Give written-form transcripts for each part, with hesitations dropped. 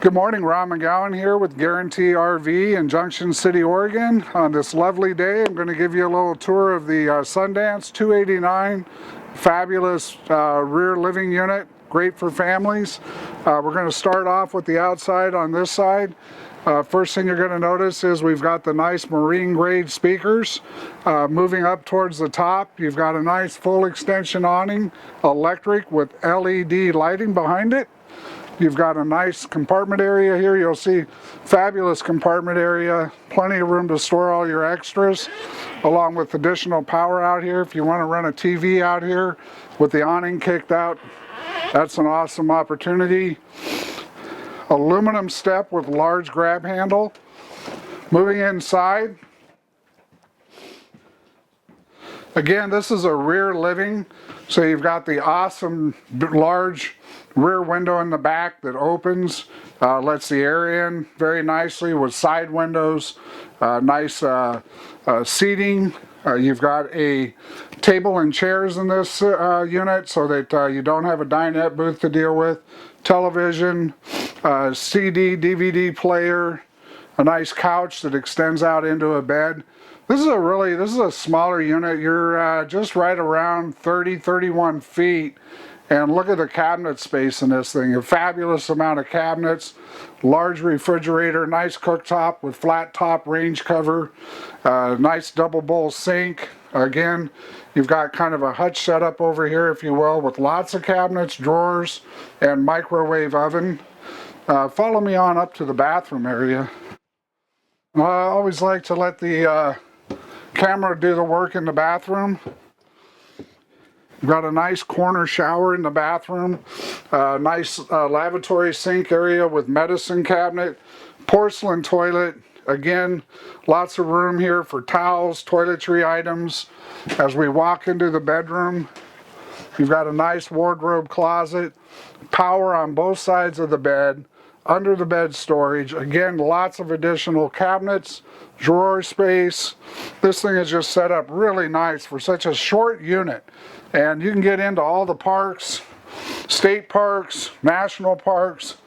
Good morning, Ron.McGowen here with Guaranty RV in Junction City, Oregon. On this lovely day, I'm going to give you a little tour of the Sundance 289. Fabulous rear living unit, great for families. We're going to start off with the outside on this side. First thing you're going to notice is we've got the nice marine grade speakers. Moving up towards the top, you've got a nice full extension awning, electric with LED lighting behind it. You've got a nice compartment area here. You'll see fabulous compartment area, plenty of room to store all your extras, along with additional power out here. If you want to run a TV out here with the awning kicked out, that's an awesome opportunity. Aluminum step with large grab handle. Moving inside, again, this is a rear living, so you've got the awesome large rear window in the back that opens, lets the air in very nicely with side windows, nice seating. You've got a table and chairs in this unit so that you don't have a dinette booth to deal with. Television, CD, DVD player, a nice couch that extends out into a bed. This is a smaller unit. You're just right around 31 feet. And look at the cabinet space in this thing. A fabulous amount of cabinets, large refrigerator, nice cooktop with flat top range cover, nice double bowl sink. Again, you've got kind of a hutch setup over here, if you will, with lots of cabinets, drawers, and microwave oven. Follow me on up to the bathroom area. I always like to let the camera do the work in the bathroom. You've got a nice corner shower in the bathroom, nice lavatory sink area with medicine cabinet, porcelain toilet. Again, lots of room here for towels, toiletry items. As we walk into the bedroom, you've got a nice wardrobe closet, power on both sides of the bed, under the bed storage. Again, lots of additional cabinets, drawer space. This thing is just set up really nice for such a short unit. And you can get into all the parks, state parks, national parks.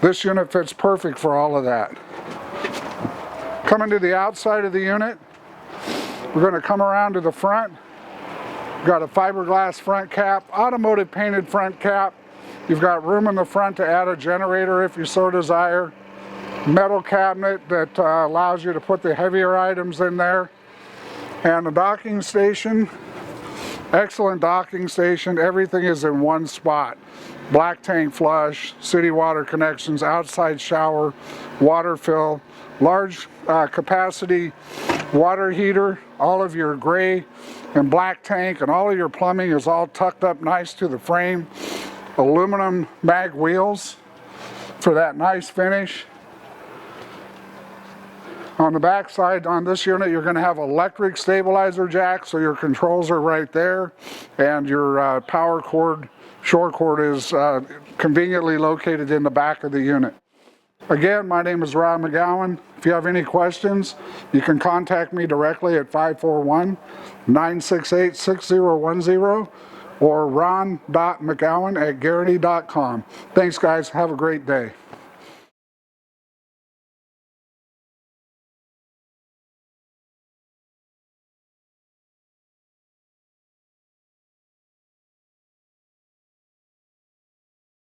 This unit fits perfect for all of that. Coming to the outside of the unit, we're going to come around to the front. We've got a fiberglass front cap, automotive painted front cap. You've got room in the front to add a generator if you so desire. Metal cabinet that allows you to put the heavier items in there. And a docking station. Excellent docking station. Everything is in one spot. Black tank flush, city water connections, outside shower, water fill, large capacity water heater. All of your gray and black tank and all of your plumbing is all tucked up nice to the frame. Aluminum mag wheels for that nice finish. On the back side on this unit, you're going to have electric stabilizer jack, so your controls are right there, and your power cord, shore cord, is conveniently located in the back of the unit. Again, my name is Ron.McGowen. If you have any questions, you can contact me directly at 541-968-6010 or ron.mcgowen@guaranty.com. Thanks, guys. Have a great day.